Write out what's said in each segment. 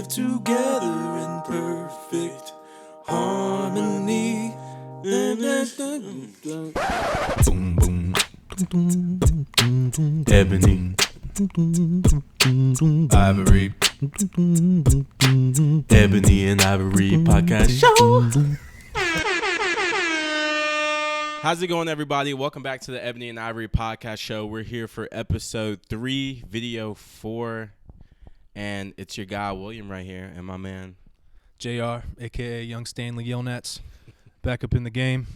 live together in perfect harmony. Ebony Ivory, Ebony and Ivory podcast show. How's it going, everybody? Welcome back to the Ebony and Ivory podcast show. We're here for episode 3, video 4, and it's your guy William right here, and my man JR, a.k.a. Young Stanley Yelnats, back up in the game.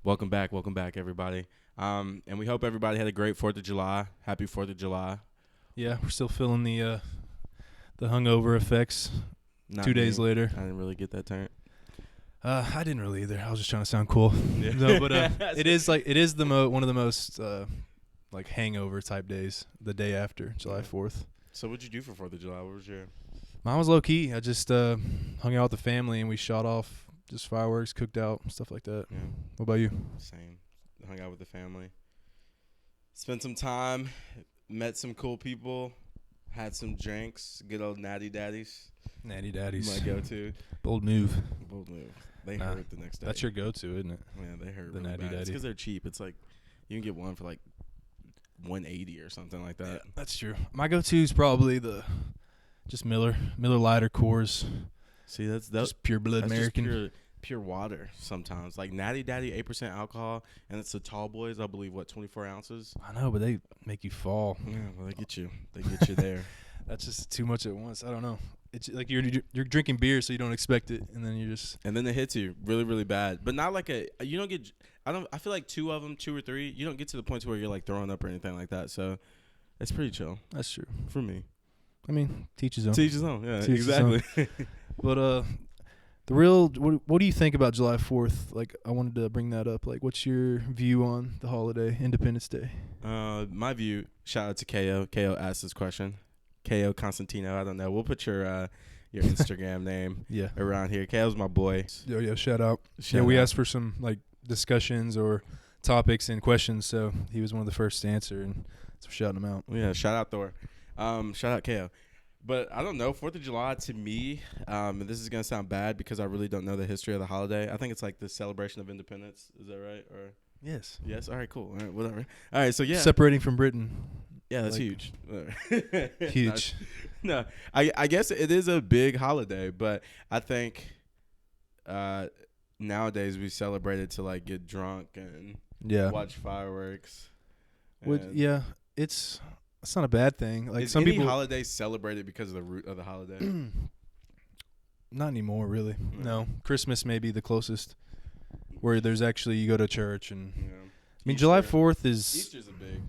Welcome back, everybody. And we hope everybody had a great 4th of July. Happy 4th of July. Yeah, we're still feeling the hungover effects. Not 2 days me. later. I didn't really get that turn. I didn't really either. I was just trying to sound cool. Yeah. No, but it is one of the most like hangover type days. The day after July 4th. So what'd you do for 4th of July? What was your? Mine was low key. I just hung out with the family and we shot off just fireworks, cooked out, stuff like that. Yeah. What about you? Same. Hung out with the family. Spent some time. Met some cool people. Had some drinks. Good old natty daddies. Natty daddies. My go-to. Bold move. Bold move. They Nah, hurt the next day. That's your go-to, isn't it? Yeah, they hurt The really natty bad. It's daddy. because they're cheap. It's like you can get one for like $180 or something like that. Yeah, that's true. My go-to is probably just Miller Lighter Coors. See, that's Just pure blood that's American. Just pure water sometimes. Like Natty Daddy, 8% alcohol, and it's the tall boys, I believe, 24 ounces? I know, but they make you fall. Yeah, well, they get you. They get you there. That's just too much at once. I don't know. It's like you're drinking beer, so you don't expect it, and then you're just. And then it hits you really, really bad. But not like you don't get. I feel like 2 of them, 2 or 3. You don't get to the point where you're like throwing up or anything like that. So it's pretty chill That's true. for me. I mean, teach his own. To each his own. Yeah, To each his own. exactly. But what do you think about July 4th? Like, I wanted to bring that up. Like, what's your view on the holiday, Independence Day? My view. Shout out to KO. KO asked this question. KO Constantino. I don't know. We'll put your Instagram name around here. KO's my boy. Yeah, shout out. Shout we out. asked for some like discussions or topics and questions, so he was one of the first to answer, and so we're shouting him out. Yeah, shout out Thor. Shout out KO. But I don't know, 4th of July to me, and this is going to sound bad because I really don't know the history of the holiday. I think it's like the celebration of independence. Is that right? Or Yes. yes? All right, cool. All right, whatever. All right, so yeah. Separating from Britain. Yeah, that's like, huge. Huge. No, I guess it is a big holiday, but I think nowadays we celebrate it to like get drunk and watch fireworks. Yeah, it's not a bad thing. Like Is some any people holiday celebrated because of the root of the holiday? not anymore, really. Mm. No, Christmas may be the closest, where there's actually you go to church and. Yeah. I mean, July 4th is Easter's a big.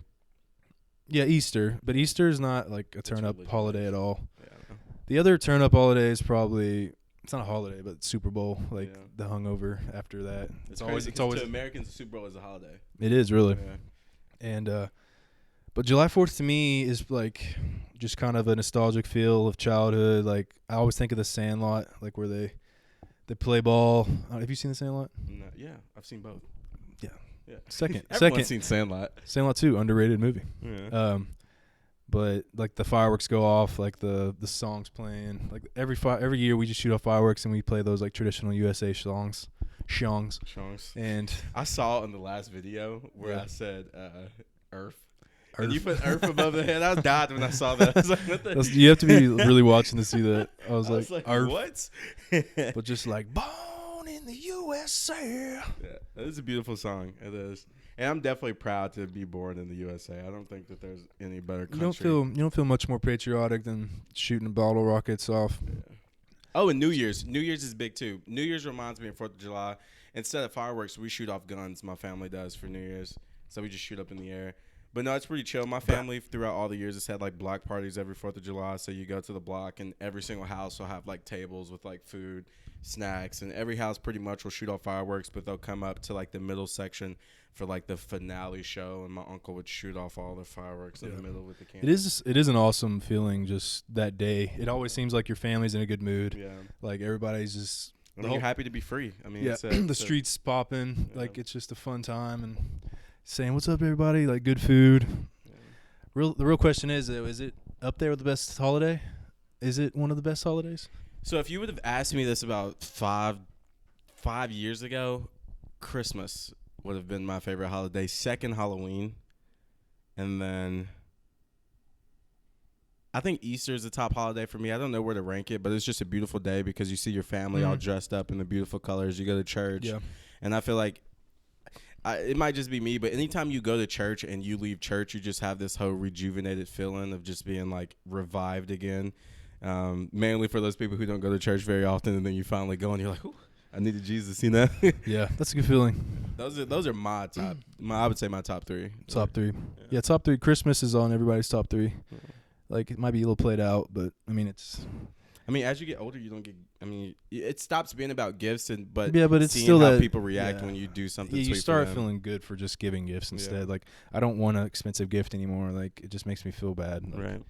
Yeah, Easter, but Easter is not like a turn-up religion holiday based. at all. Yeah. The other turn-up holiday is probably it's not a holiday, but Super Bowl, like Yeah. the hungover after that. It's always to Americans, the Super Bowl is a holiday. It is really, Yeah. and but July 4th to me is like just kind of a nostalgic feel of childhood. Like I always think of the Sandlot, like where they play ball. Have you seen the Sandlot? No, yeah, I've seen both. Yeah. Second, Everyone's seen Sandlot. Sandlot 2, underrated movie. Yeah. But like the fireworks go off, like the songs playing, like every year we just shoot off fireworks and we play those like traditional USA songs. And I saw in the last video where Yeah. I said Earth. And you put Earth above the head. I died when I saw that. I was like, what the? you have to be really watching to see that. I was like Earth, what? but just like born in the USA. Yeah, that is a beautiful song. It is. And I'm definitely proud to be born in the USA. I don't think that there's any better country. You don't feel much more patriotic than shooting bottle rockets off. Yeah. Oh, and New Year's. New Year's is big too. New Year's reminds me of 4th of July. Instead of fireworks, we shoot off guns. My family does for New Year's. So we just shoot up in the air. But no, it's pretty chill. My family, throughout all the years, has had like block parties every 4th of July. So you go to the block, and every single house will have like tables with like food, snacks, and every house pretty much will shoot off fireworks. But they'll come up to like the middle section for like the finale show, and my uncle would shoot off all the fireworks in the middle with the candles. It is an awesome feeling just that day. It always seems like your family's in a good mood. Yeah, Like everybody's just and you're happy to be free. I mean, yeah, it's the streets popping. Yeah. Like it's just a fun time and saying what's up, everybody. Like good food. Yeah. The real question is it up there with the best holiday? Is it one of the best holidays? So if you would have asked me this about five years ago, Christmas would have been my favorite holiday. Second, Halloween, and then I think Easter is the top holiday for me. I don't know where to rank it, but it's just a beautiful day because you see your family all dressed up in the beautiful colors. You go to church, and I feel like it might just be me, but anytime you go to church and you leave church, you just have this whole rejuvenated feeling of just being like revived again. Mainly for those people who don't go to church very often, and then you finally go and you're like, ooh, I needed Jesus, you know? Yeah, that's a good feeling. Those are my top. I would say my top three. Top three. Yeah, top three. Christmas is on everybody's top three. Like, it might be a little played out, but, I mean, it's... I mean, as you get older, you don't get... I mean, it stops being about gifts, but it's seeing still how that people react when you do something sweet you start for them. feeling good for just giving gifts instead. Like, I don't want an expensive gift anymore. Like, it just makes me feel bad. Like, right.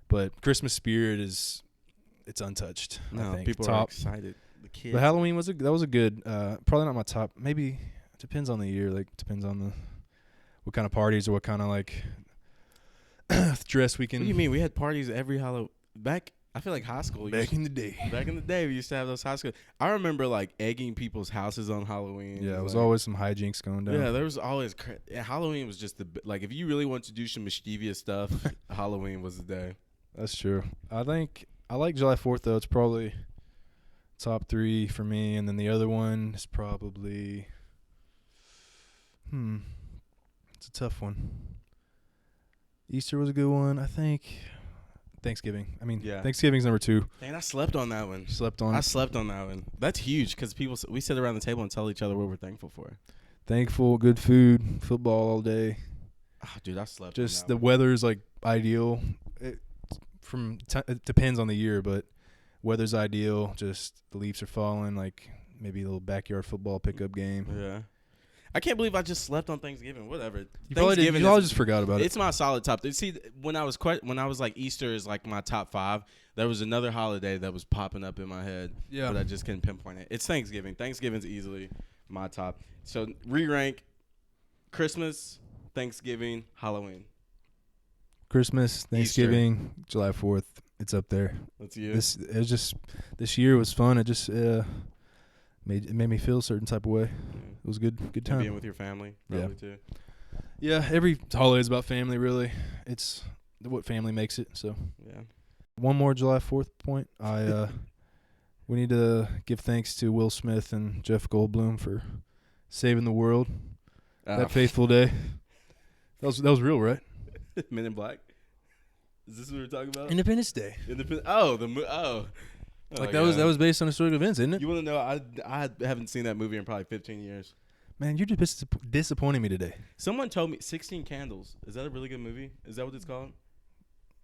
But Christmas spirit it's untouched. No, I think. people are excited. The kids. But Halloween was a good. Probably not my top. Maybe it depends on the year. Like, depends on what kind of parties or what kind of like dress we can. What do you mean? We had parties every Halloween back. I feel like high school. Back in the day, we used to have those high school. I remember like egging people's houses on Halloween. Yeah, it was like, always some hijinks going down. Yeah, there was always Halloween was just like if you really want to do some mischievous stuff, Halloween was the day. That's true. I think I like July 4th though. It's probably top three for me, and then the other one is probably it's a tough one. Easter was a good one, I think. Thanksgiving. I mean, Thanksgiving's number two. Dang, I slept on that one. I slept on that one. That's huge because we sit around the table and tell each other what we're thankful for. Thankful, good food, football all day. Oh, dude, I slept. Just on the that weather's like ideal. It depends on the year, but weather's ideal. Just the leaves are falling. Like maybe a little backyard football pickup game. Yeah. I can't believe I just slept on Thanksgiving. Whatever. You probably just forgot about it. It's my solid top. See, when I was like Easter is like my top 5. There was another holiday that was popping up in my head, but I just couldn't pinpoint it. It's Thanksgiving. Thanksgiving's easily my top. So re-rank: Christmas, Thanksgiving, Halloween. Christmas, Thanksgiving, Easter. July 4th. It's up there. That's you. This year was fun. It just made me feel a certain type of way. It was a good time. Being with your family, probably too. Yeah, every holiday is about family, really. It's what family makes it. So yeah. One more July 4th point. We need to give thanks to Will Smith and Jeff Goldblum for saving the world that fateful day. That was real, right? Men in Black. Is this what we're talking about? Independence Day. Like that was based on historical events, isn't it? You want to know? I haven't seen that movie in probably 15 years. Man, you're just disappointing me today. Someone told me 16 Candles. Is that a really good movie? Is that what it's called?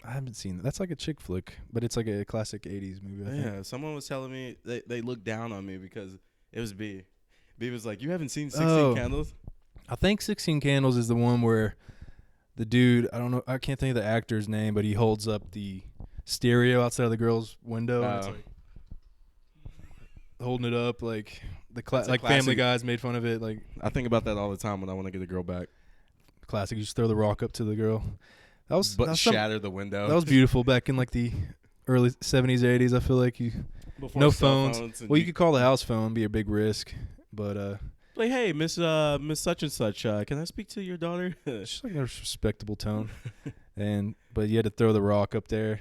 I haven't seen that. That's like a chick flick, but it's like a classic 80s movie. I think. Someone was telling me they looked down on me because it was B. B was like, "You haven't seen 16 Candles?" I think 16 Candles is the one where the dude, I don't know, I can't think of the actor's name, but he holds up the stereo outside of the girl's window. And it's like holding it up like like Family Guys made fun of it. Like I think about that all the time when I want to get a girl back. Classic. You just throw the rock up to the girl. Shatter the window. That was beautiful back in like the early 70s, 80s. I feel like Before no phones. Well, you could call the house phone, be a big risk, but like, hey, Miss such and such, can I speak to your daughter? She's like a respectable tone, but you had to throw the rock up there.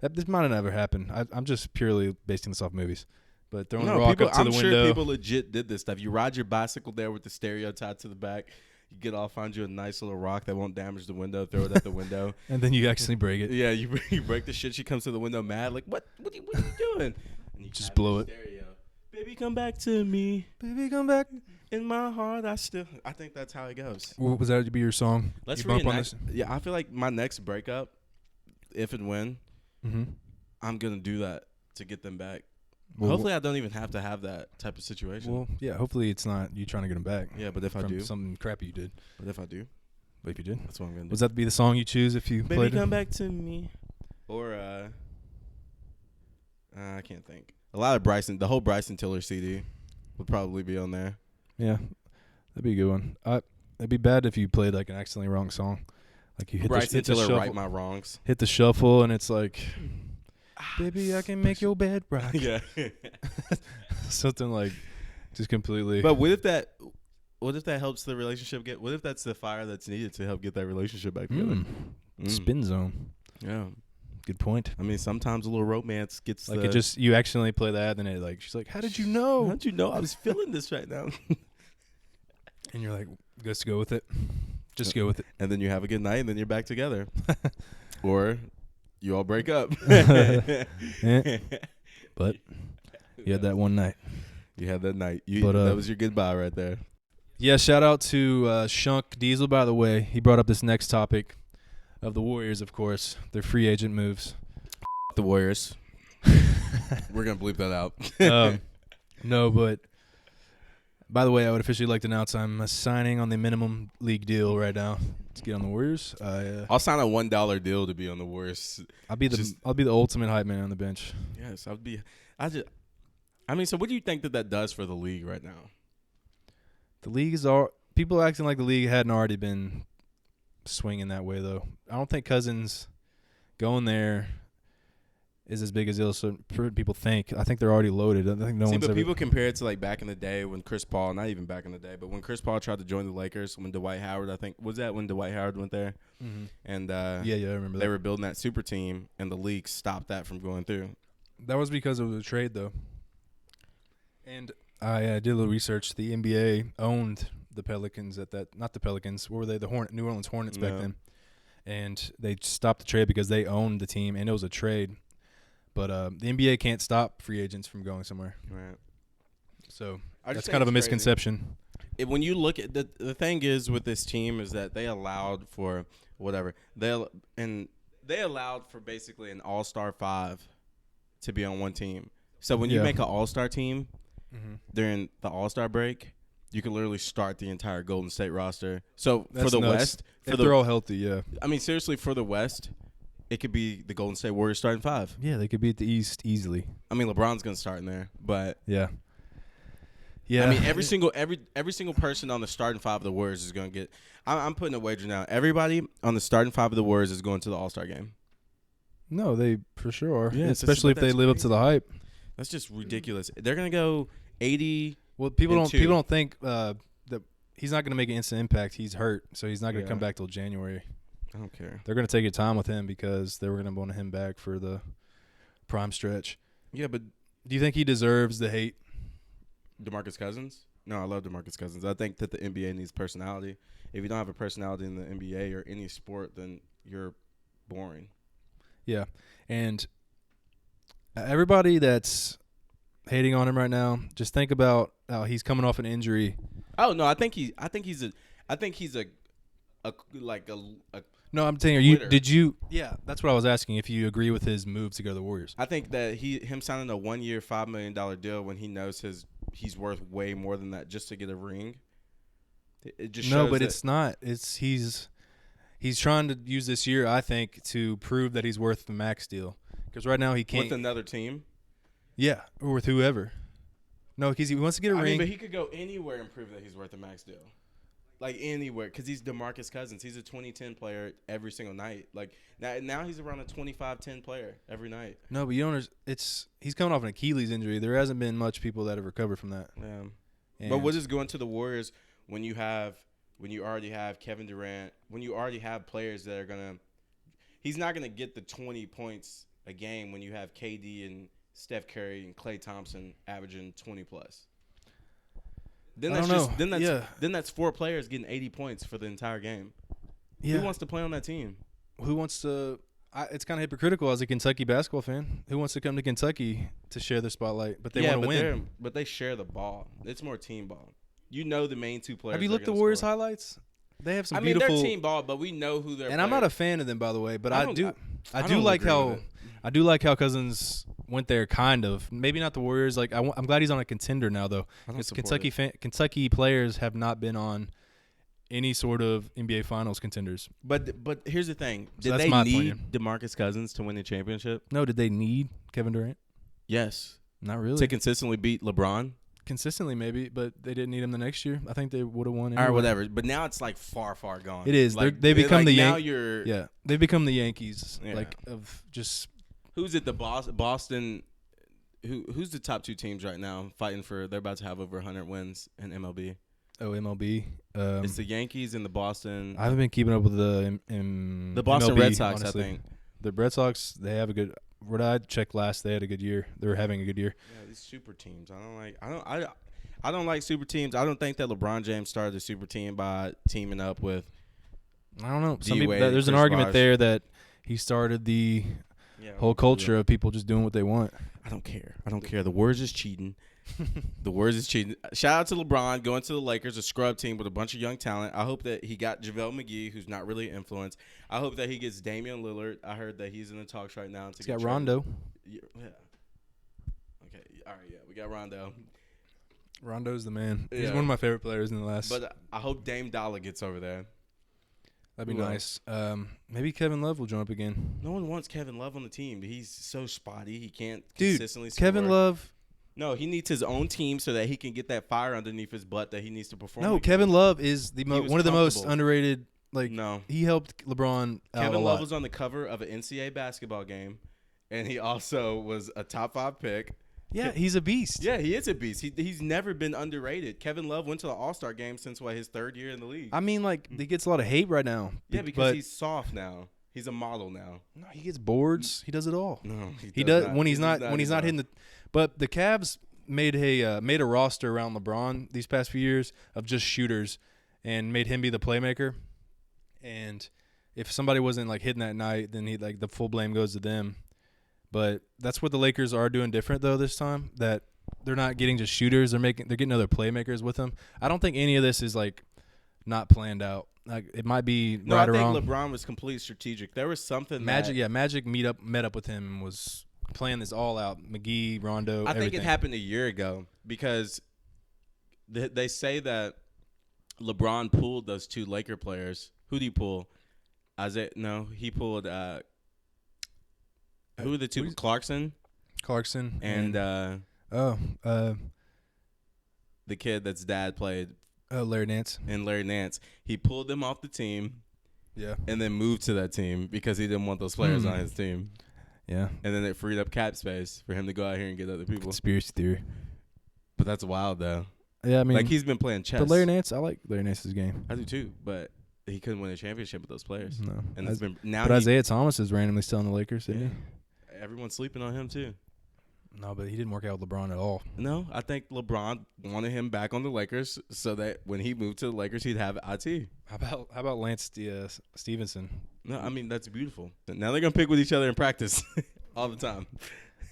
This might have never happened. I'm just purely basing this off movies. But throwing the rock up to the window. I'm sure people legit did this stuff. You ride your bicycle there with the stereo tied to the back. You get off, find you a nice little rock that won't damage the window, throw it at the window. And then you accidentally break it. Yeah, you break the shit. She comes to the window mad, like, what are you doing? And you just blow it. Stereo. Baby, come back to me. Baby, come back. In my heart, I think that's how it goes. What was that to be your song? Let's reenact. Yeah, I feel like my next breakup, if and when, I'm going to do that to get them back. Well, hopefully I don't even have to have that type of situation. Well, yeah, hopefully it's not you trying to get them back. Yeah, but if I do. Something crappy you did. But if I do. But if you did. That's what I'm going to do. Was that be the song you choose if you Baby, played come back to me. Or, I can't think. A lot of the whole Bryson Tiller CD would probably be on there. Yeah, that'd be a good one. It'd be bad if you played like an accidentally wrong song. Like you hit Bryson the Tiller, shuffle, Right My Wrongs. hit the shuffle, and it's like... Baby, I can make your bed rock. Yeah. Something like just completely. But what if that helps the relationship get? What if that's the fire that's needed to help get that relationship back together? Spin zone. Yeah. Good point. I mean, sometimes a little romance gets Like you accidentally play that, and it like she's like, "How did you know? How'd you know I was feeling this right now?" And you're like, "Let's go with it. Just go with it." And then you have a good night, and then you're back together, or you all break up. But you had that one night. You had that night. But, that was your goodbye right there. Yeah, shout out to Shunk Diesel, by the way. He brought up this next topic of the Warriors, of course, their free agent moves. The Warriors. We're going to bleep that out. No, but by the way, I would officially like to announce I'm signing on the minimum league deal right now to get on the Warriors. I'll sign a $1 deal to be on the Warriors. I'll be the ultimate hype man on the bench. Yes, I mean, so what do you think that does for the league right now? The league is people acting like the league hadn't already been swinging that way, though. I don't think Cousins going there is as big as people think. I think they're already loaded. I think people compare it to like back in the day when Chris Paul, not even back in the day, but when Chris Paul tried to join the Lakers, when Dwight Howard, I think, was that when Dwight Howard went there? Mm-hmm. And yeah, I remember they that. were building that super team, and the league stopped that from going through. That was because of the trade, though. And I did a little research. The NBA owned the Pelicans not the Pelicans. What were they? The New Orleans Hornets back then. And they stopped the trade because they owned the team, and it was a trade. But the NBA can't stop free agents from going somewhere. Right. So that's kind of a misconception. When you look at the thing is with this team is that they allowed for whatever. They allowed for basically an all-star 5 to be on one team. So when you make an all-star team during the all-star break, you can literally start the entire Golden State roster. So for the West, if they're all healthy, yeah. I mean, seriously, for the West, it could be the Golden State Warriors starting 5. Yeah, they could beat the East easily. I mean, LeBron's gonna start in there, but yeah. I mean, every single person on the starting 5 of the Warriors is gonna get. I'm putting a wager now. Everybody on the starting 5 of the Warriors is going to the All-Star game. No, they for sure are. Yeah, especially if they live up to the hype. That's just ridiculous. They're gonna go 80. Well, people don't think that he's not gonna make an instant impact. He's hurt, so he's not gonna come back till January. I don't care. They're gonna take your time with him because they were gonna want him back for the prime stretch. Yeah, but do you think he deserves the hate? DeMarcus Cousins? No, I love DeMarcus Cousins. I think that the NBA needs personality. If you don't have a personality in the NBA or any sport, then you're boring. Yeah, and everybody that's hating on him right now, just think about how he's coming off an injury. Oh no, I think he's a No, I'm saying, did you? Yeah, that's what I was asking. If you agree with his move to go to the Warriors, I think that him signing a 1-year, $5 million deal when he knows he's worth way more than that just to get a ring. It just shows but it's not. He's trying to use this year, I think, to prove that he's worth the max deal. Because right now he can't. With another team? Yeah, or with whoever. No, because he wants to get a ring. But he could go anywhere and prove that he's worth a max deal. Like anywhere, because he's DeMarcus Cousins. He's a 20-10 player every single night. Like now he's around a 25-10 player every night. No, but you don't. He's coming off an Achilles injury. There hasn't been much people that have recovered from that. Yeah. But what is going to the Warriors when you already have Kevin Durant, when you already have players that are gonna? He's not gonna get the 20 points a game when you have KD and Steph Curry and Klay Thompson averaging 20 plus. Then that's 4 players getting 80 points for the entire game. Yeah. Who wants to play on that team? Who wants to? It's kind of hypocritical as a Kentucky basketball fan. Who wants to come to Kentucky to share the spotlight? But they want to win. But they share the ball. It's more team ball. You know the main 2 players. Have you looked at the Warriors highlights? They have some beautiful. they're team ball, but we know who they're. And I'm not a fan of them, by the way. But I do like how Cousins went there, kind of. Maybe not the Warriors. Like I'm glad he's on a contender now, though. Because Kentucky players have not been on any sort of NBA Finals contenders. But here's the thing: did they need DeMarcus Cousins to win the championship? No. Did they need Kevin Durant? Yes. Not really. To consistently beat LeBron. Consistently, maybe, but they didn't need him the next year. I think they would have won. Anyway. All right, whatever. But now it's like far gone. It is. Like, they become the now you're. Yeah, they've become the Yankees. Yeah. Like of just Who's it? The Boston. Who's the top 2 teams right now fighting for? They're about to have over 100 wins in MLB. Oh, MLB. It's the Yankees and the Boston. I haven't been keeping up with the Boston MLB, Red Sox, honestly. I think. The Red Sox, they have a good. What I checked last, they had a good year. They were having a good year. Yeah, these super teams. I don't like super teams. I don't think that LeBron James started the super team by teaming up with. I don't know. Some D-Wade, people, there's an Chris argument Bosh. there that he started the whole culture of people just doing what they want. I don't care. The Warriors is cheating. The Warriors is cheating. Shout out to LeBron going to the Lakers, a scrub team with a bunch of young talent. I hope that he got JaVale McGee, who's not really influenced. I hope that he gets Damian Lillard. I heard that he's in the talks right now. He's got Rondo. Yeah. Okay. All right. Yeah, we got Rondo. Rondo's the man. He's Yeah. one of my favorite players in the last. But I hope Dame Dollar gets over there. That'd be Who nice. Maybe Kevin Love will join up again. No one wants Kevin Love on the team. He's so spotty. He can't Dude, consistently score. Kevin Love. No, he needs his own team so that he can get that fire underneath his butt that he needs to perform. No, against. Kevin Love is was one of the most comfortable. underrated. Like, No. he helped LeBron out Kevin a Love lot. was on the cover of an NCAA basketball game, and he also was a top 5 pick. Yeah, he's a beast. Yeah, he is a beast. He's never been underrated. Kevin Love went to the All-Star game since, his 3rd year in the league. I mean, like, he gets a lot of hate right now. Yeah, because but he's soft now. He's a model now. no, he gets boards. He does it all. No, He does not. when he's not anymore. hitting the. But the Cavs made a roster around LeBron these past few years of just shooters, and made him be the playmaker. And if somebody wasn't like hitting that night, then the full blame goes to them. But that's what the Lakers are doing different though this time. That they're not getting just shooters. They're getting other playmakers with them. I don't think any of this is like not planned out. Like, it might be No, right I or think wrong. LeBron was completely strategic. There was something Magic met up with him and was playing this all out. McGee, Rondo, I think everything. it happened a year ago because they say that LeBron pulled those 2 Laker players. Who did he pull? He pulled who are the 2? Clarkson and the kid that's dad played Larry Nance. and Larry Nance. He pulled them off the team Yeah. and then moved to that team because he didn't want those players on his team. Yeah. And then it freed up cap space for him to go out here and get other people. Conspiracy theory. But that's wild though. Yeah, I mean, Like he's been playing chess. but Larry Nance, I like Larry Nance's game. I do too, but he couldn't win a championship with those players. No. And it's been now. But Isaiah Thomas is randomly still in the Lakers, isn't he? Everyone's sleeping on him too. No, but he didn't work out with LeBron at all. No, I think LeBron wanted him back on the Lakers so that when he moved to the Lakers, he'd have IT. How about Lance Stevenson? No, I mean that's beautiful. Now they're gonna pick with each other in practice all the time.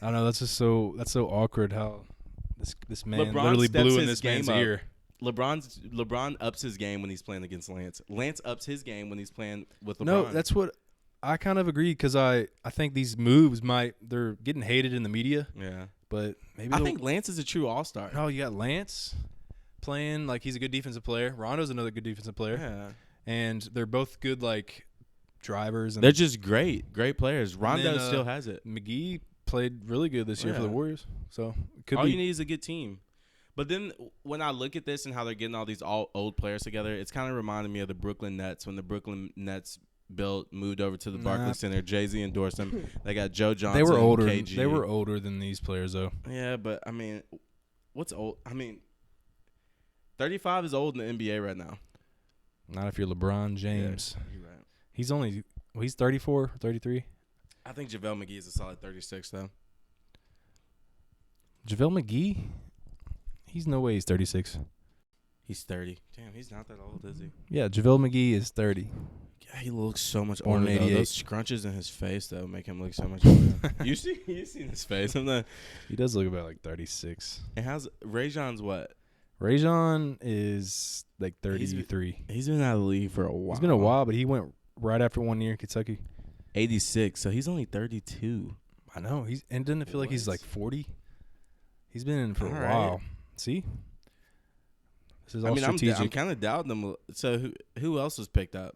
I don't know. That's so awkward. How this man LeBron literally steps blew in his this man's game up. ear. LeBron ups his game when he's playing against Lance. Lance ups his game when he's playing with LeBron. No, that's what I kind of agree because I think these moves they're getting hated in the media. Yeah, But maybe I think Lance is a true all-star. Oh, you got Lance playing like he's a good defensive player. Rondo's another good defensive player. Yeah, And they're both good like drivers. And they're just great players. Rondo then, still has it. McGee played really good this year for the Yeah. Warriors. So it could All be. you need is a good team. But then when I look at this and how they're getting all these old players together, it's kind of reminding me of the Brooklyn Nets when the Brooklyn Nets moved over to the Barclays Center. Jay-Z endorsed them. They got Joe Johnson. They were older. KG. They were older than these players though. Yeah, but I mean, what's old? I mean, 35 is old in the NBA right now. Not if you're LeBron James. Yeah, you're right. He's 34, 33. I think JaVale McGee is a solid 36 though. JaVale McGee? He's no way he's 36. He's 30. Damn, he's not that old, is he? Yeah, JaVale McGee is 30. Yeah, he looks so much Born older. in Though. 88. Those scrunches in his face though make him look so much older. you seen his face? I'm not. He does look about like 36. And how's Rajon's what? Rajon is like 33. He's been out of the league for a while. He's been a while, but he went right after 1 year in Kentucky. 86, so he's only 32. I know. And doesn't it feel like he's What? like 40? He's been in for All a right. while. See? This is all I'm strategic. kind of doubting them. So who else was picked up?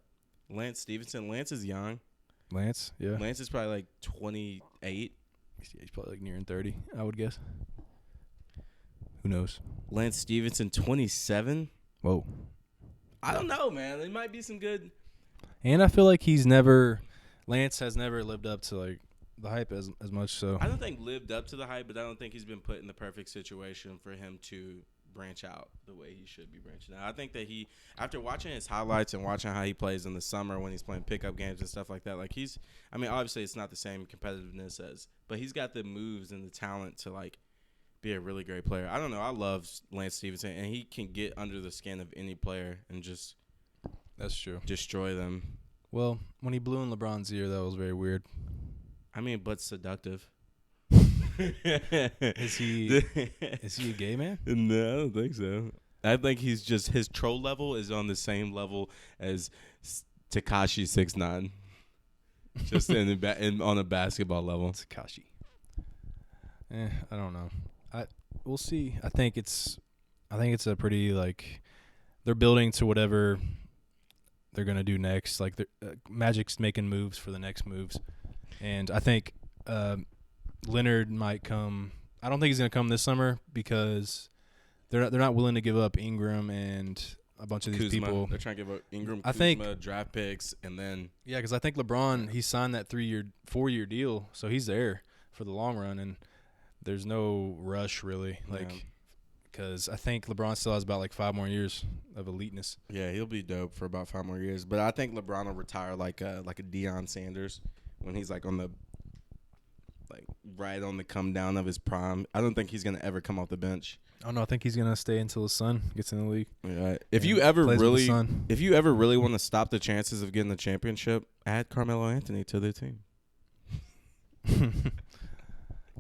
Lance Stevenson. Lance is young. Lance, yeah. Lance is probably like 28. He's probably like nearing 30, I would guess. Who knows? Lance Stevenson, 27. Whoa. I don't know, man. It might be some good. And I feel like Lance has never lived up to like the hype as much. So I don't think lived up to the hype, but I don't think he's been put in the perfect situation for him to branch out the way he should be branching out. I think that he, after watching his highlights and watching how he plays in the summer when he's playing pickup games and stuff like that, like I mean, obviously it's not the same competitiveness but he's got the moves and the talent to like be a really great player. I don't know. I love Lance Stevenson, and he can get under the skin of any player and just that's true. Destroy them. Well, when he blew in LeBron's ear, that was very weird. I mean, but seductive. Is he a gay man? No, I don't think so. I think he's just his troll level is on the same level as Tekashi 6ix9ine, just on a basketball level. Tekashi. I don't know. We'll see. I think it's a pretty like they're building to whatever they're gonna do next. Like Magic's making moves for the next moves, and I think Leonard might come. I don't think he's gonna come this summer because they're not willing to give up Ingram and a bunch of these Kuzma. people. They're trying to give up Ingram, I Kuzma, think draft picks, and then because I think LeBron he signed that 4-year deal, so he's there for the long run, and there's no rush really, because I think LeBron still has about like 5 more years of eliteness. Yeah, he'll be dope for about 5 more years. But I think LeBron will retire like a Deion Sanders when he's like right on the come down of his prime. I don't think he's gonna ever come off the bench. Oh no, I think he's gonna stay until his son gets in the league. Yeah. If you ever really want to stop the chances of getting the championship, add Carmelo Anthony to their team.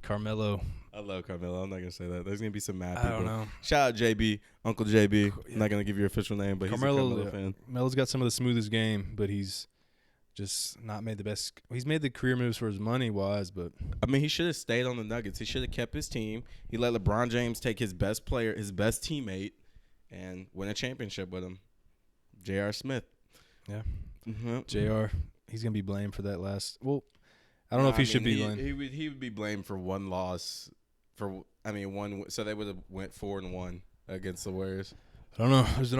Carmelo. I love Carmelo. I'm not gonna say that. There's gonna be some mad people. I don't know. Shout out JB, Uncle JB. Yeah. I'm not gonna give you your official name, but he's a Carmelo fan. Melo's got some of the smoothest game, but he's just not made the best. He's made the career moves for his money wise, but I mean, he should have stayed on the Nuggets. He should have kept his team. He let LeBron James take his best player, his best teammate, and win a championship with him. J.R. Smith. Yeah. Mm-hmm. J.R. He's gonna be blamed for that last. Well, I don't know if he should be blamed. He would be blamed for one loss. So they would have went 4-1 against the Warriors. I don't know. There's an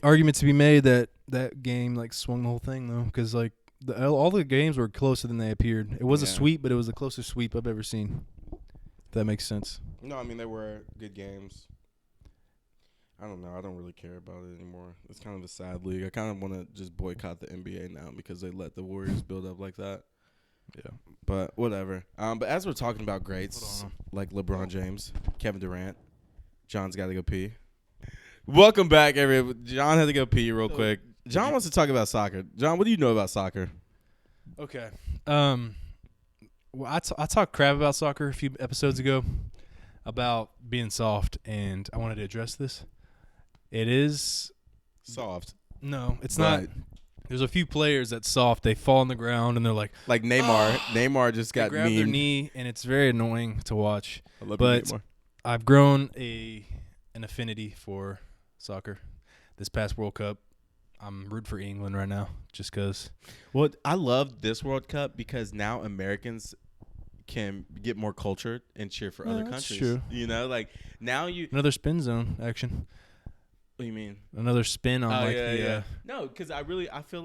argument to be made that game like swung the whole thing though, because like all the games were closer than they appeared. It was a sweep, but it was the closest sweep I've ever seen. If that makes sense. No, I mean they were good games. I don't know. I don't really care about it anymore. It's kind of a sad league. I kind of want to just boycott the NBA now because they let the Warriors build up like that. Yeah, but whatever. But as we're talking about greats like LeBron James, Kevin Durant, John's got to go pee. Welcome back, everybody. John had to go pee real quick. John wants to talk about soccer. John, what do you know about soccer? Okay. Well, I talked crap about soccer a few episodes ago about being soft, and I wanted to address this. It is soft. No, it's not. There's a few players that's soft. They fall on the ground and they're like Neymar. Oh! Neymar just got grabbed their knee, and it's very annoying to watch. I love but Neymar. I've grown an affinity for soccer. This past World Cup, I'm rooting for England right now, just because. Well, I love this World Cup because now Americans can get more cultured and cheer for other countries. That's true. You know, like now another spin zone action. What do you mean? Another spin on No, because I feel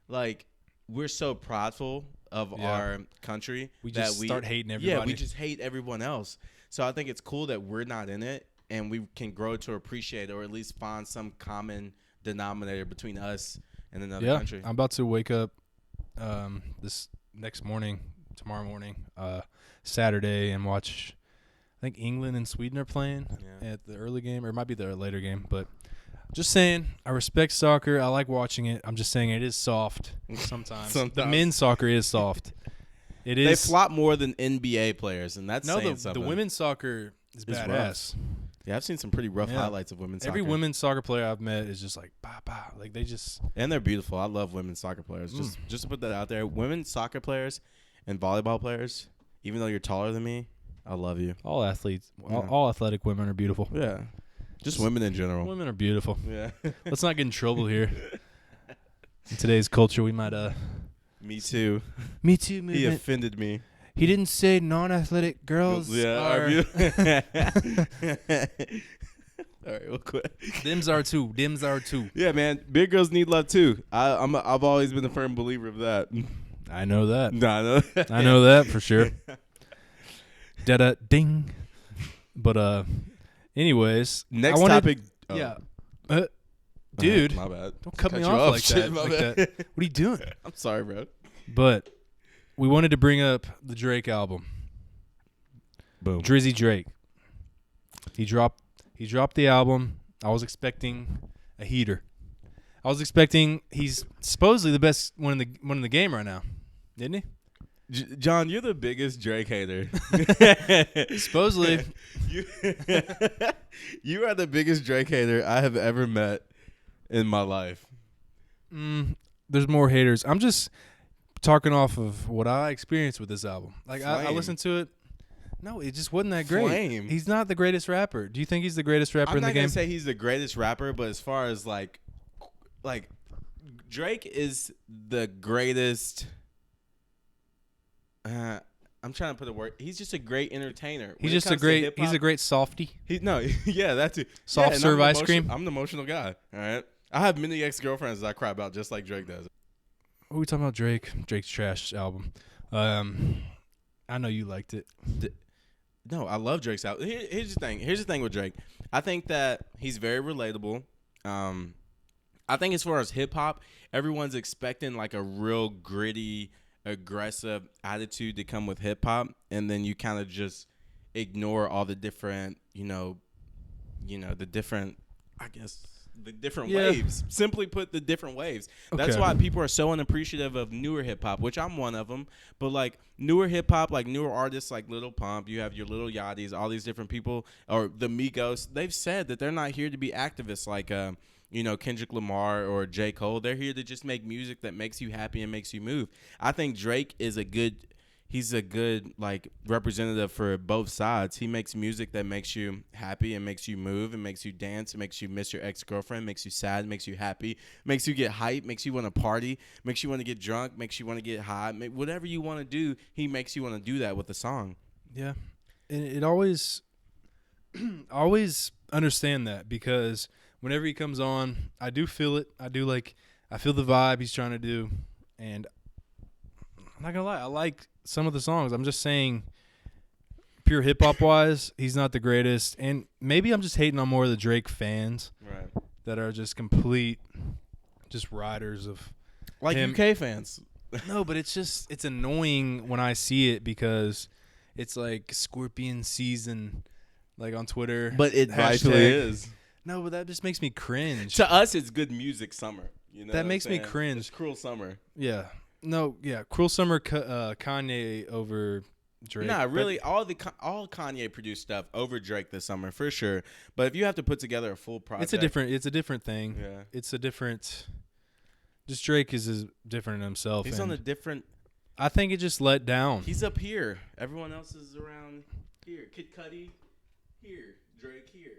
like we're so prideful of our country that we start hating everybody. Yeah, we just hate everyone else. So I think it's cool that we're not in it and we can grow to appreciate it, or at least find some common denominator between us and another country. I'm about to wake up this tomorrow morning, Saturday, and watch. I think England and Sweden are playing at the early game, or it might be the later game. But just saying, I respect soccer. I like watching it. I'm just saying it is soft sometimes. The men's soccer is soft. It is. They flop more than NBA players, and that's saying something. The women's soccer is badass. Rough. Yeah, I've seen some pretty rough highlights of women's soccer. Every women's soccer player I've met is just like, bah, bah. Like they just. And they're beautiful. I love women's soccer players. Just to put that out there, women's soccer players and volleyball players, even though you're taller than me, I love you. All athletes, all athletic women are beautiful. Yeah. Just women in general. Women are beautiful. Yeah. Let's not get in trouble here. In today's culture, we might Me too. Me too movement. He offended me. He didn't say non-athletic girls are. All right, we'll quit. Dims are too. Yeah, man. Big girls need love too. I've always been a firm believer of that. I know that. No. I know that for sure. Da-da ding. But anyways, Next topic. Oh. Yeah. Dude, my bad. don't cut me you off like Shit, that. my Like bad. that. What are you doing? I'm sorry, bro. But we wanted to bring up the Drake album. Boom. Drizzy Drake. He dropped the album. I was expecting a heater. I was expecting he's supposedly the best one in the game right now. Didn't he? John, you're the biggest Drake hater. Supposedly. You are the biggest Drake hater I have ever met in my life. There's more haters. I'm just talking off of what I experienced with this album. Like I listened to it. No, it just wasn't that great. Flame. He's not the greatest rapper. Do you think he's the greatest rapper in the game? I'm not gonna say he's the greatest rapper, but as far as like Drake is the greatest. I'm trying to put a word. He's just a great entertainer. He's just a great softie. Yeah, that's it. Soft serve ice cream. I'm the emotional guy. All right. I have many ex-girlfriends that I cry about just like Drake does. What are we talking about? Drake's trash album. I know you liked it. No, I love Drake's album. Here's the thing with Drake. I think that he's very relatable. I think as far as hip hop, everyone's expecting like a real gritty, aggressive attitude to come with hip hop, and then you kind of just ignore all the different, the different, I guess, the different waves. Simply put, the different waves. Okay. That's why people are so unappreciative of newer hip hop, which I'm one of them. But like newer hip hop, like newer artists like Lil Pump, you have your Lil Yachty's, all these different people, or the Migos. They've said that they're not here to be activists like Kendrick Lamar or J. Cole. They're here to just make music that makes you happy and makes you move. I think Drake is he's a good like representative for both sides. He makes music that makes you happy and makes you move and makes you dance and makes you miss your ex-girlfriend, makes you sad, makes you happy, makes you get hype, makes you want to party, makes you want to get drunk, makes you want to get high. Whatever you want to do, he makes you want to do that with a song. Yeah. And it always understand that, because whenever he comes on, I do feel it. I feel the vibe he's trying to do. And I'm not going to lie, I like some of the songs. I'm just saying, pure hip-hop wise, he's not the greatest. And maybe I'm just hating on more of the Drake fans that are just complete riders of like him. UK fans. No, but it's annoying when I see it, because it's like Scorpion season, like on Twitter. But it hashtag. rightfully is. No, but that just makes me cringe. To us, it's good music summer. That makes me cringe. It's Cruel Summer. Yeah. No, yeah. Cruel Summer, Kanye over Drake. Nah, really, all Kanye produced stuff over Drake this summer for sure. But if you have to put together a full project, it's a different thing. Yeah. It's a different. Just Drake is different in himself. He's on a different. I think it just let down. He's up here. Everyone else is around here. Kid Cudi here. Drake here.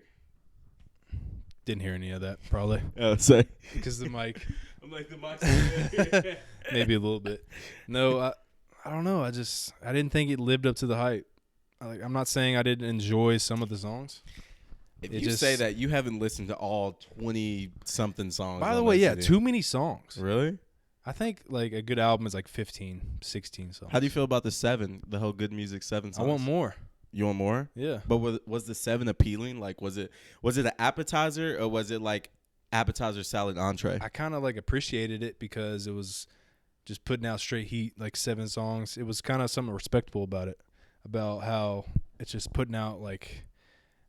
Didn't hear any of that, probably. Oh, sorry. Because the mic. I'm like, the mic's Maybe a little bit. No, I don't know. I didn't think it lived up to the hype. I'm not saying I didn't enjoy some of the songs. If you say that, you haven't listened to all 20-something songs. By the way, yeah, too many songs. Really? I think like a good album is like 15, 16 songs. How do you feel about the whole Good Music 7 songs? I want more. You want more? Yeah. But was the 7 appealing? Like, was it an appetizer, or was it like appetizer, salad, entree? I kind of like appreciated it because it was just putting out straight heat, like 7 songs. It was kind of something respectable about it, about how it's just putting out like,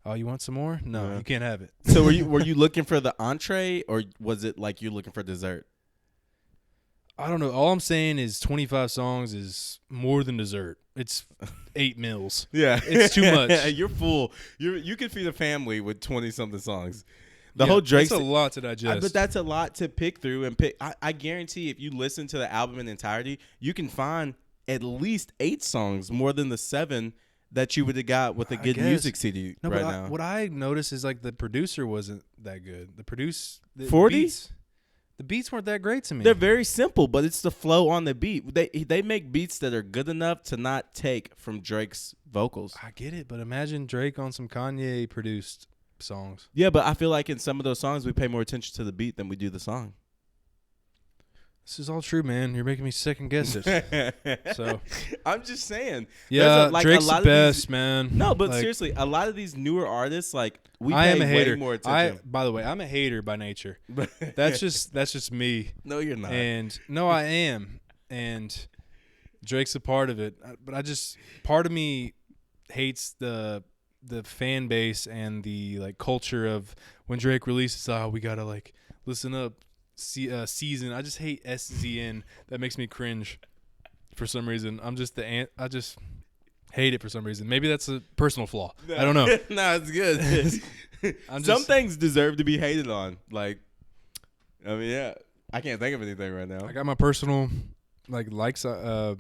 oh, you want some more? No, you can't have it. So were you looking for the entree, or was it like you're looking for dessert? I don't know. All I'm saying is 25 songs is more than dessert. It's 8 meals. Yeah. It's too much. You're full. You could feed a family with 20-something songs. The whole Drake. It's a lot to digest. But that's a lot to pick through and pick. I guarantee if you listen to the album in entirety, you can find at least 8 songs more than the 7 that you would have got with a Good Music CD now. What I noticed is like the producer wasn't that good. The 40? The beats weren't that great to me. They're very simple, but it's the flow on the beat. They make beats that are good enough to not take from Drake's vocals. I get it, but imagine Drake on some Kanye produced songs. Yeah, but I feel like in some of those songs we pay more attention to the beat than we do the song. This is all true, man. You're making me second guess it. So I'm just saying. yeah, like Drake's a lot the of best, these, man. No, but Like, seriously, a lot of these newer artists, like we I am pay a hater. way more attention. By the way, I'm a hater by nature. That's just me. No, you're not. And no, I am. And Drake's a part of it. But part of me hates the fan base and the like culture of when Drake releases, we gotta like listen up, season. I just hate SZN. That makes me cringe for some reason. I just hate it for some reason. Maybe that's a personal flaw. I don't know. No, it's good. Some things deserve to be hated on. Like, I mean, yeah, I can't think of anything right now. I got my personal likes. So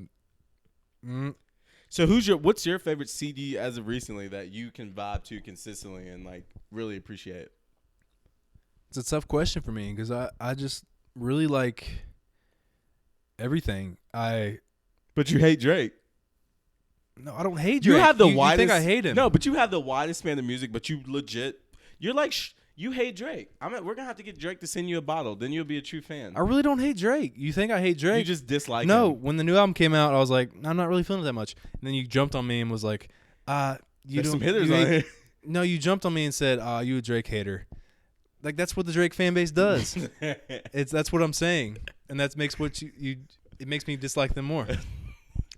what's your favorite CD as of recently that you can vibe to consistently and like really appreciate? It's a tough question for me because I just really like everything. But you hate Drake. No, I don't hate Drake. You have the you widest. think I hate him? No, but you have the widest span of music. But you're like you hate Drake. We're gonna have to get Drake to send you a bottle. Then you'll be a true fan. I really don't hate Drake. You think I hate Drake? You just dislike him. No, when the new album came out, I was like, I'm not really feeling it that much. And then you jumped on me and was like, There's some hitters on here. No, you jumped on me and said, you a Drake hater. Like that's what the Drake fan base does. That's what I'm saying, and that makes it makes me dislike them more.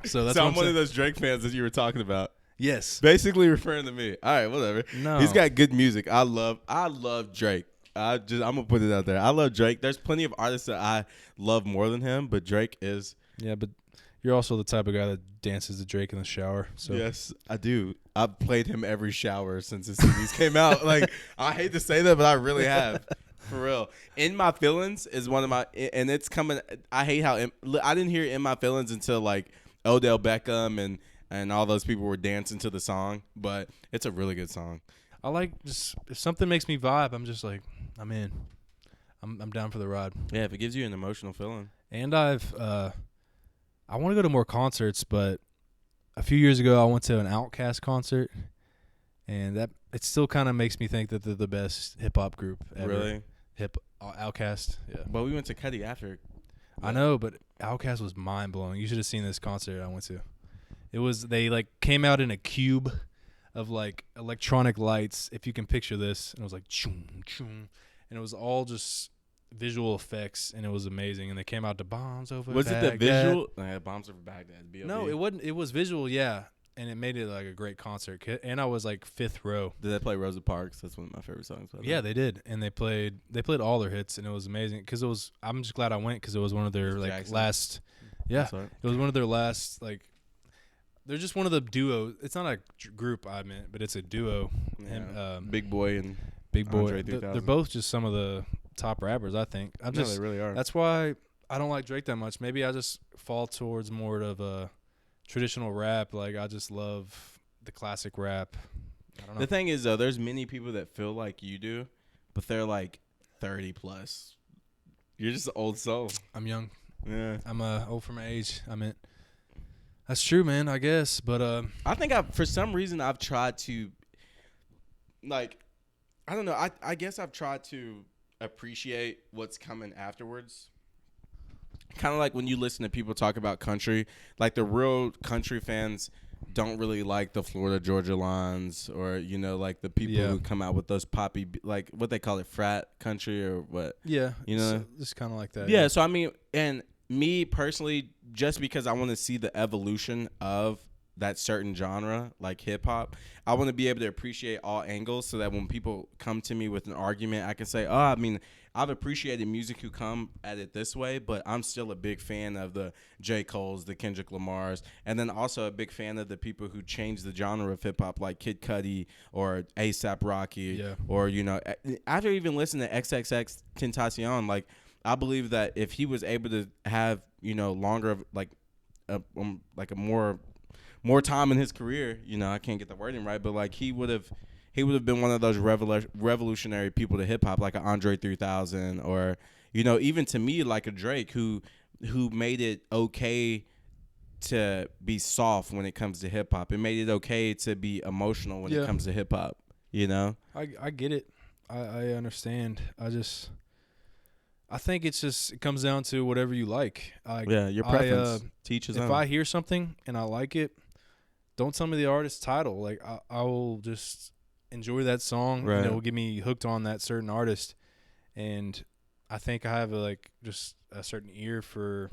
So that's I'm one of those Drake fans that you were talking about. Yes, basically referring to me. All right, whatever. No, he's got good music. I love Drake. I'm gonna put it out there. I love Drake. There's plenty of artists that I love more than him, but Drake is. Yeah, but you're also the type of guy that dances to Drake in the shower. So yes, I do. I've played him every shower since his CDs came out. Like, I hate to say that, but I really have. For real. In My Feelings is one of my, and it's coming. I hate how I didn't hear In My Feelings until like Odell Beckham and all those people were dancing to the song, but it's a really good song. I like just if something makes me vibe, I'm just like, I'm in. I'm down for the ride. Yeah, if it gives you an emotional feeling. And I want to go to more concerts, but a few years ago I went to an Outkast concert, and that it still kind of makes me think that they're the best hip hop group ever. Really? Outkast. Yeah. Well, we went to Cuddy after. I know, but Outkast was mind blowing. You should have seen this concert I went to. They like came out in a cube of like electronic lights, if you can picture this, and it was like choom choom, and it was all just visual effects, and it was amazing. And they came out to Bombs Over Was Baghdad. it the visual? Bombs Over Baghdad. B.O.B. No, it wasn't. It was visual, yeah, and it made it like a great concert. And I was like fifth row. Did they play Rosa Parks? That's one of my favorite songs. Yeah, they did, and they played all their hits, and it was amazing. Because it was, I'm just glad I went because it was one of their like Jackson. last. Yeah, it was one of their last like. They're just one of the duos. It's not a group, I meant, but it's a duo. Yeah. Big Boy and Big Boy. Andre 3000. They're both just some of the top rappers, I think. They really are. That's why I don't like Drake that much. Maybe I just fall towards more of a traditional rap. Like I just love the classic rap. I don't know. The thing is, though, there's many people that feel like you do, but they're like 30 plus. You're just an old soul. I'm young. Yeah. I'm old for my age. I meant. That's true, man, I guess. But I think for some reason I've tried to, like, I don't know. I guess I've tried to appreciate what's coming afterwards. Kind of like when you listen to people talk about country, like the real country fans don't really like the Florida Georgia lines, or like the people who come out with those poppy, like what they call it, frat country or what. Yeah, so just kind of like that. Yeah. So I mean, and me personally, just because I want to see the evolution of that certain genre, like hip hop, I want to be able to appreciate all angles so that when people come to me with an argument, I can say, I mean, I've appreciated music who come at it this way, but I'm still a big fan of the J. Cole's, the Kendrick Lamar's, and then also a big fan of the people who change the genre of hip hop, like Kid Cudi or A$AP Rocky, or, after even listening to XXX Tentacion, like, I believe that if he was able to have, longer of like a more time in his career, I can't get the wording right, but like he would have been one of those revolutionary people to hip hop, like an Andre 3000, or even to me like a Drake who made it okay to be soft when it comes to hip hop. It made it okay to be emotional when it comes to hip hop. I get it. I understand. I think it comes down to whatever you like. Your preference. Teach his if own. I hear something and I like it, don't tell me the artist's title. Like I will just enjoy that song, Right. and it will get me hooked on that certain artist. And I think I have just a certain ear for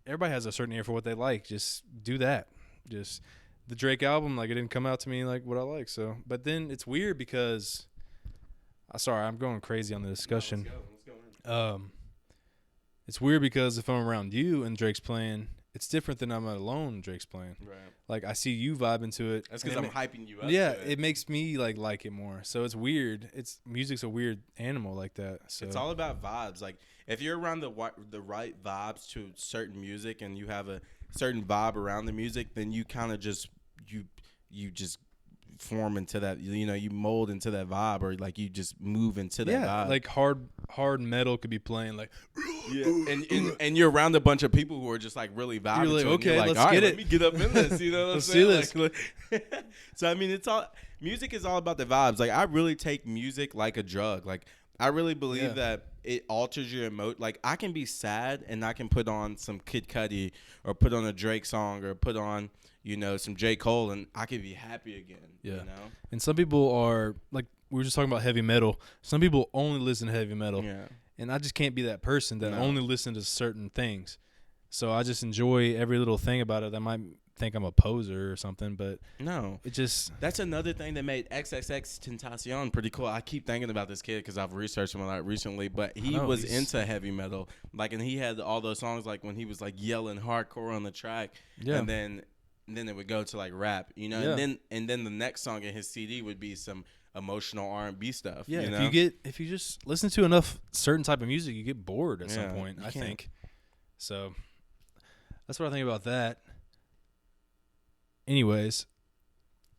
everybody has a certain ear for what they like. Just do that. Just the Drake album, like, it didn't come out to me like what I like. So, but then it's weird because sorry, I'm going crazy on the discussion. Let's go. It's weird because if I'm around you and Drake's playing, it's different than I'm alone and Drake's playing. Right. Like, I see you vibing to it. That's because I'm hyping you up. Yeah, to it makes me like it more. So it's weird. Music's a weird animal like that. So it's all about vibes. Like, if you're around the right vibes to certain music and you have a certain vibe around the music, then you kind of just you just form into that. You mold into that vibe, or like you just move into that vibe. Like hard metal could be playing like. Yeah, and you're around a bunch of people who are just like really vibing. You're like, to it, okay, and you're like, let's all right, get it. Let me get up in this. You know what Let's I'm saying? do this. So I mean, it's all music is all about the vibes. Like, I really take music like a drug. Like, I really believe that it alters your emotion. Like, I can be sad and I can put on some Kid Cudi or put on a Drake song or put on some J. Cole, and I can be happy again. Yeah. You know? And some people are like, we were just talking about heavy metal. Some people only listen to heavy metal. Yeah. And I just can't be that person that No. only listen to certain things. So I just enjoy every little thing about it. I might think I'm a poser or something, but No. it just... That's another thing that made XXX Tentacion pretty cool. I keep thinking about this kid because I've researched him a lot recently, but he was into heavy metal. Like, and he had all those songs like when he was like yelling hardcore on the track. Yeah. And then it would go to like rap, Yeah. and then the next song in his CD would be some emotional R&B stuff. Yeah, you know? if you just listen to enough certain type of music, you get bored at some Yeah, point, you I can't. think. So that's what I think about that. Anyways,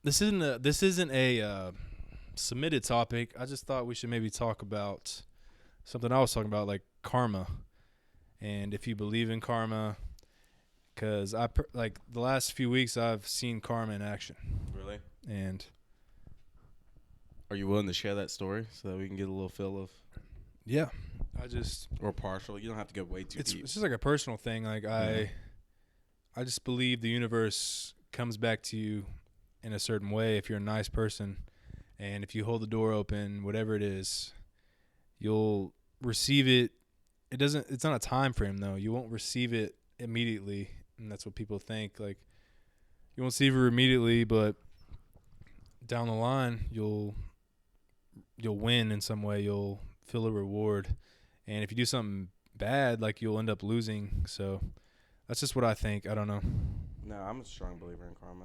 this isn't a submitted topic. I just thought we should maybe talk about something I was talking about, like karma, and if you believe in karma. Because like the last few weeks, I've seen karma in action. Really? And Are you willing to share that story so that we can get a little feel of, yeah, or partial? You don't have to go way too deep. it's just like a personal thing. Like I just believe the universe comes back to you in a certain way if you're a nice person, and if you hold the door open, whatever it is, you'll receive it. It's not a time frame though. You won't receive it immediately, and that's what people think. Like, you won't receive it immediately, but down the line you'll win in some way. You'll feel a reward, and if you do something bad, like, you'll end up losing. So that's just what I think. I don't know. No, I'm a strong believer in karma.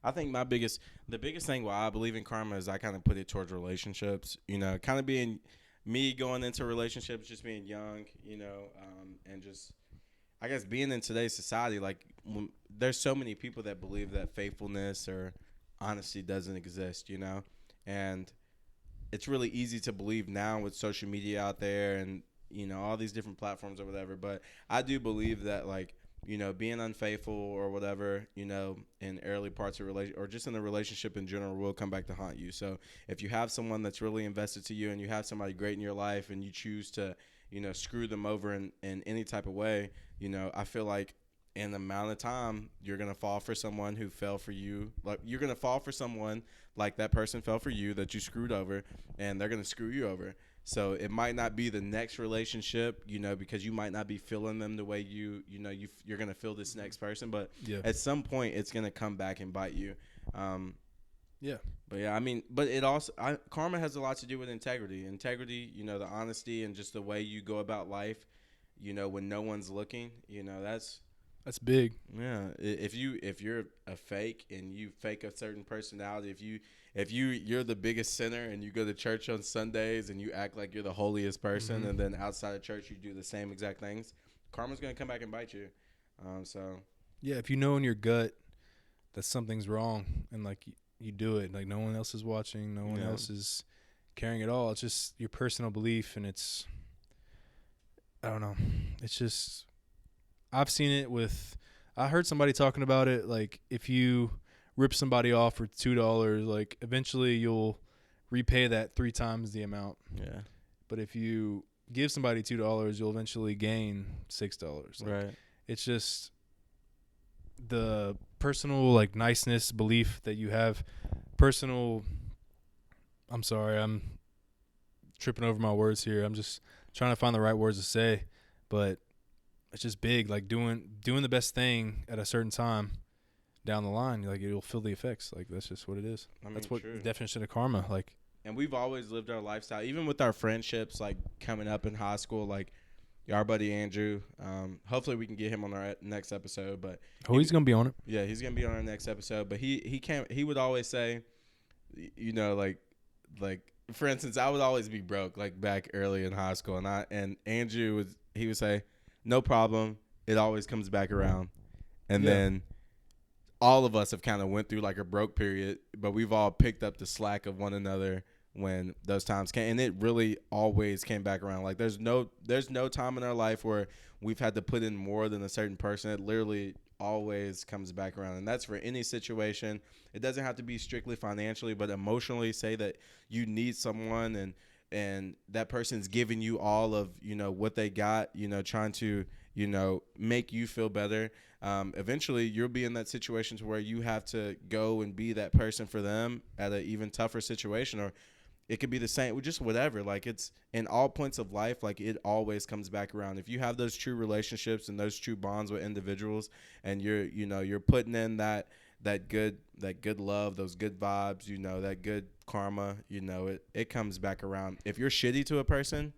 I think the biggest thing why I believe in karma is I kind of put it towards relationships. Kind of being me going into relationships, just being young, and just, I guess, being in today's society, like, there's so many people that believe that faithfulness or honesty doesn't exist, and it's really easy to believe now with social media out there and, all these different platforms or whatever. But I do believe that, like, being unfaithful or whatever, in early parts of relation or just in a relationship in general will come back to haunt you. So if you have someone that's really invested to you and you have somebody great in your life and you choose to, screw them over in any type of way, I feel like in the amount of time you're going to fall for someone who fell for you. Like, you're going to fall for someone like that person fell for you that you screwed over, and they're going to screw you over. So it might not be the next relationship, because you might not be feeling them the way you're going to feel this next person. But at some point, it's going to come back and bite you. Yeah. But, yeah, I mean, but it also karma has a lot to do with integrity. Integrity, the honesty and just the way you go about life, when no one's looking, That's big. Yeah. If you're a fake and you fake a certain personality, if you're the biggest sinner and you go to church on Sundays and you act like you're the holiest person, and then outside of church you do the same exact things, karma's going to come back and bite you. So yeah, if you know in your gut that something's wrong and, like, you do it, like, no one else is watching, no one else is caring at all. It's just your personal belief, and I don't know. It's just, I've seen it I heard somebody talking about it, like, if you rip somebody off for $2, like, eventually you'll repay that 3 times the amount. yeah. But if you give somebody $2, you'll eventually gain $6. Like, Right. it's just the personal like niceness, belief that you have, personal. I'm sorry, I'm tripping over my words here. I'm just trying to find the right words to say, but it's just big. Like doing the best thing at a certain time down the line, like it'll feel the effects. Like that's just what it is. I mean, That's what true. the definition of karma. Like, And we've always lived our lifestyle, even with our friendships, like coming up in high school, like our buddy Andrew. Hopefully we can get him on our next episode. But he's gonna be on it. yeah, he's gonna be on our next episode. But he would always say, you know, like for instance, I would always be broke like back early in high school, and Andrew would say, no problem, it always comes back around, and then all of us have kind of went through like a broke period, but we've all picked up the slack of one another when those times came, and it really always came back around. Like there's no time in our life where we've had to put in more than a certain person. It literally always comes back around, and that's for any situation. It doesn't have to be strictly financially, but emotionally. Say that you need someone, and that person's giving you all of, you know, what they got, you know, trying to, you know, make you feel better. Eventually you'll be in that situation to where you have to go and be that person for them at an even tougher situation, or it could be the same, just whatever. Like it's in all points of life, like it always comes back around. If you have those true relationships and those true bonds with individuals, and you're putting in that good love, those good vibes, you know, that good karma, you know, it comes back around. If you're shitty to a person,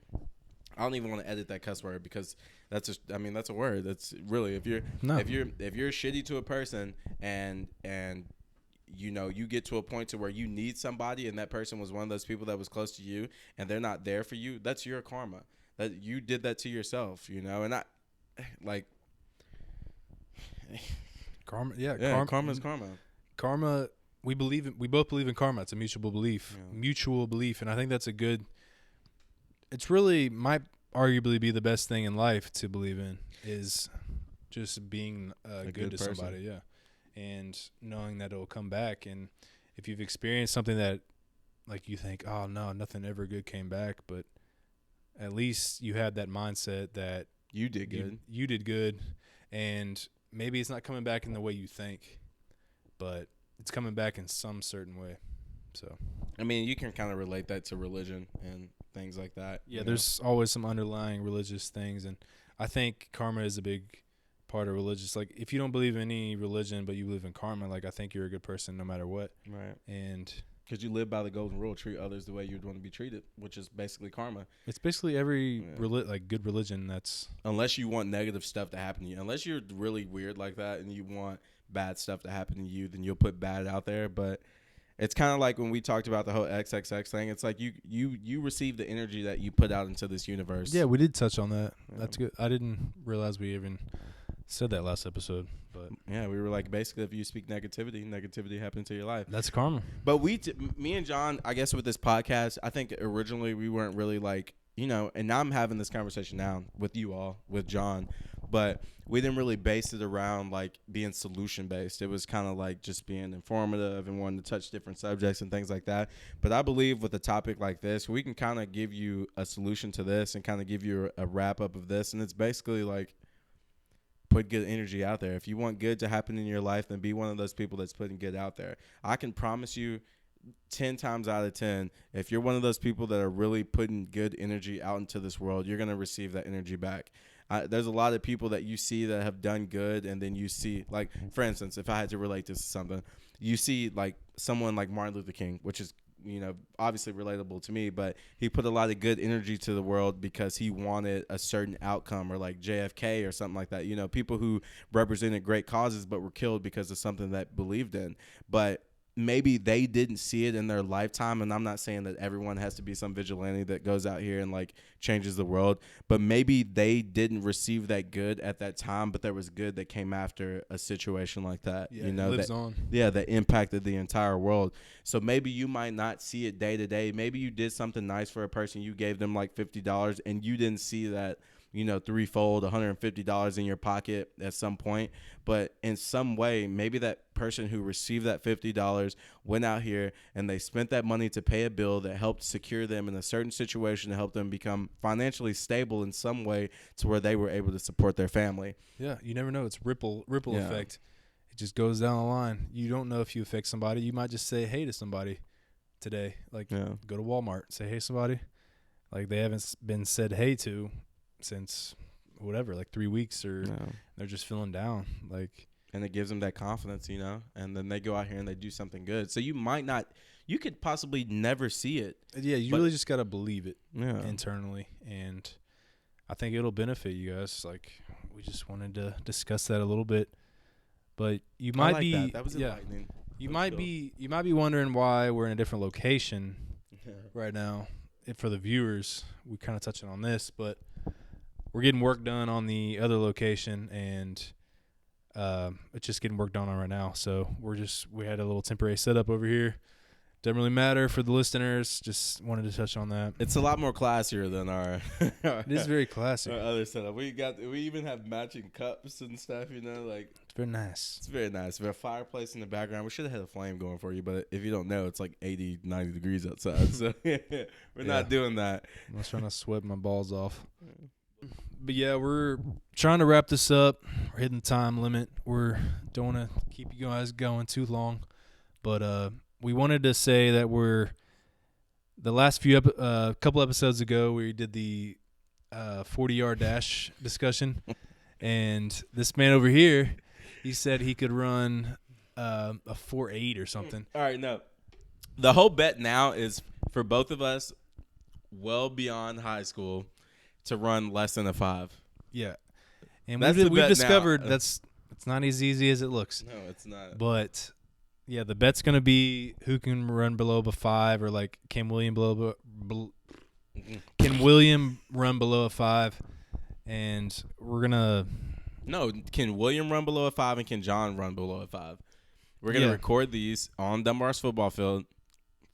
I don't even want to edit that cuss word because that's a word. That's really, if you're shitty to a person and you know, you get to a point to where you need somebody, and that person was one of those people that was close to you, and they're not there for you, that's your karma. That you did that to yourself, you know. And I like Karma, karma is karma. Karma, we both believe in karma. It's a mutual belief. And I think that's it's really might arguably be the best thing in life to believe in, is just being good to person. somebody, yeah. And knowing that it'll come back. And if you've experienced something that like you think, oh no, nothing ever good came back, but at least you had that mindset that you did good. You did good, and maybe it's not coming back in the way you think, but it's coming back in some certain way. So, I mean, you can kind of relate that to religion and things like that. Yeah, there's always some underlying religious things, and I think karma is a big part of religious. Like, if you don't believe in any religion but you believe in karma, like, I think you're a good person no matter what. Right. And because you live by the golden rule, treat others the way you'd want to be treated, which is basically karma. It's basically every good religion that's... Unless you want negative stuff to happen to you. Unless you're really weird like that and you want bad stuff to happen to you, then you'll put bad out there. But it's kind of like when we talked about the whole XXX thing. It's like you receive the energy that you put out into this universe. Yeah, we did touch on that. Yeah. That's good. I didn't realize we even said that last episode. But yeah, we were like, basically, if you speak negativity happens to your life. That's karma. But me and John, I guess with this podcast, I think originally we weren't really like, you know, and now I'm having this conversation now with you all, with John, but we didn't really base it around like being solution based. It was kind of like just being informative and wanting to touch different subjects and things like that. But I believe with a topic like this, we can kind of give you a solution to this and kind of give you a wrap up of this. And it's basically like, put good energy out there. If you want good to happen in your life, then be one of those people that's putting good out there. I can promise you 10 times out of 10, if you're one of those people that are really putting good energy out into this world, you're going to receive that energy back. There's a lot of people that you see that have done good, and then you see, like, for instance, if I had to relate this to something, you see like someone like Martin Luther King, which is, you know, obviously relatable to me, but he put a lot of good energy to the world because he wanted a certain outcome, or like JFK or something like that. You know, people who represented great causes but were killed because of something that believed in. But maybe they didn't see it in their lifetime, and I'm not saying that everyone has to be some vigilante that goes out here and like changes the world, but maybe they didn't receive that good at that time, but there was good that came after a situation like that. Yeah, you know, lives on. Yeah, that impacted the entire world. So maybe you might not see it day to day. Maybe you did something nice for a person, you gave them like $50, and you didn't see that, threefold, $150 in your pocket at some point. But in some way, maybe that person who received that $50 went out here and they spent that money to pay a bill that helped secure them in a certain situation to help them become financially stable in some way to where they were able to support their family. Yeah, you never know. It's ripple effect. It just goes down the line. You don't know if you affect somebody. You might just say hey to somebody today. Like, go to Walmart, say hey to somebody. Like, they haven't been said hey to since whatever, like 3 weeks, or they're just feeling down. Like, and it gives them that confidence, and then they go out here and they do something good. So you could possibly never see it. Yeah, you really just got to believe it internally. And I think it'll benefit you guys. Like, we just wanted to discuss that a little bit. But you might be that was enlightening. You might be wondering why we're in a different location right now. For the viewers, we kind of touched on this, but we're getting work done on the other location, and it's just getting work done on right now. So we had a little temporary setup over here. Doesn't really matter for the listeners. Just wanted to touch on that. It's a lot more classier than our. It is very classy. Our other setup. We even have matching cups and stuff. Like, it's very nice. It's very nice. We have a fireplace in the background. We should have had a flame going for you, but if you don't know, it's like 80, 90 degrees outside. So we're not doing that. I'm just trying to sweat my balls off. But yeah, we're trying to wrap this up. We're hitting the time limit. Don't want to keep you guys going too long, but we wanted to say that the last couple episodes ago, we did the 40-yard dash discussion, and this man over here, he said he could run a 4.8 or something. All right, no. The whole bet now is for both of us, well beyond high school, to run less than a 5. Yeah, and we've discovered it's not as easy as it looks. No, it's not. But yeah, the bet's gonna be who can run below a 5, or like can William run below a 5, and we're gonna. No, can William run below a 5 and can John run below a 5? We're gonna record these on Dunbar's football field,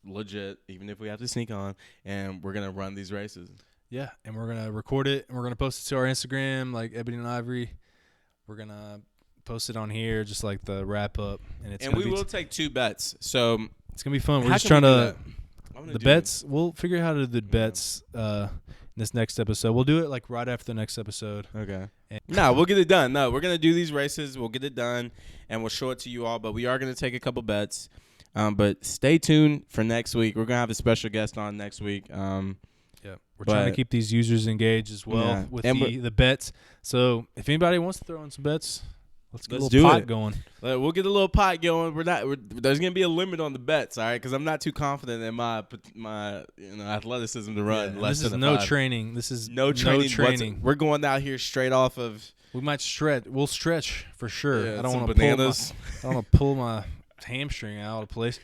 legit, even if we have to sneak on, and we're gonna run these races. Yeah, and we're gonna record it and we're gonna post it to our Instagram, like Ebony and Ivory. We're gonna post it on here, just like the wrap up, and we will take 2 bets, so it's gonna be fun. We're just trying to the bets. We'll figure out how to do the bets in this next episode. We'll do it like right after the next episode. Okay. No, we'll get it done. No, we're gonna do these races. We'll get it done, and we'll show it to you all. But we are gonna take a couple bets. But stay tuned for next week. We're gonna have a special guest on next week. Yeah, we're trying to keep these users engaged as well with the bets. So if anybody wants to throw in some bets, let's get a little pot going. We'll get a little pot going. There's gonna be a limit on the bets, all right? Because I'm not too confident in my athleticism to run less than a 5. Training. This is no training. We're going out here straight off of. We might stretch. We'll stretch for sure. Yeah, I don't want to pull my hamstring out of place.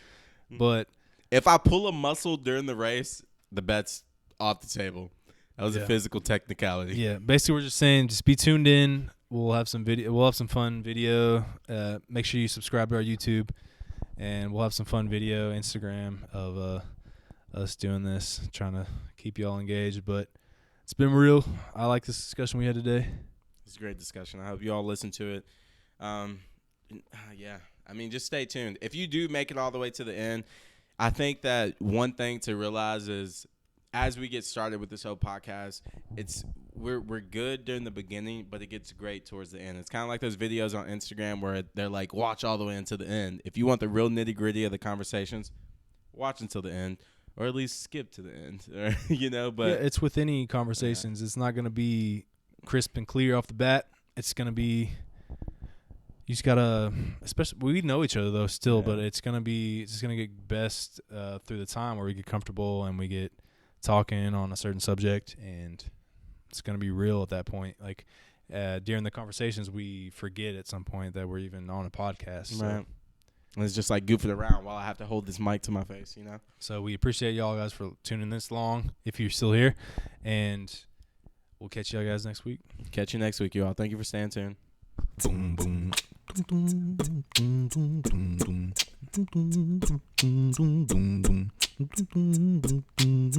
But if I pull a muscle during the race, the bet's off the table. That was a physical technicality. Yeah, basically we're just saying, just be tuned in. We'll have some video. We'll have some fun video. Make sure you subscribe to our YouTube, and we'll have some fun video Instagram of us doing this, trying to keep you all engaged. But it's been real. I like this discussion we had today. It's a great discussion. I hope you all listen to it. Yeah, I mean, just stay tuned. If you do make it all the way to the end, I think that one thing to realize is, as we get started with this whole podcast, we're good during the beginning, but it gets great towards the end. It's kind of like those videos on Instagram where they're like, watch all the way until the end. If you want the real nitty-gritty of the conversations, watch until the end, or at least skip to the end. But it's with any conversations. It's not going to be crisp and clear off the bat. It's going to be, you just got to, especially, we know each other though still, but it's going to get best through the time where we get comfortable and we get talking on a certain subject, and it's going to be real at that point. Like during the conversations, we forget at some point that we're even on a podcast. So. Right. And it's just like goofing around while I have to hold this mic to my face, So we appreciate y'all guys for tuning this long, if you're still here, and we'll catch y'all guys next week. Catch you next week, y'all. Thank you for staying tuned. Boom, boom. Boom, boom.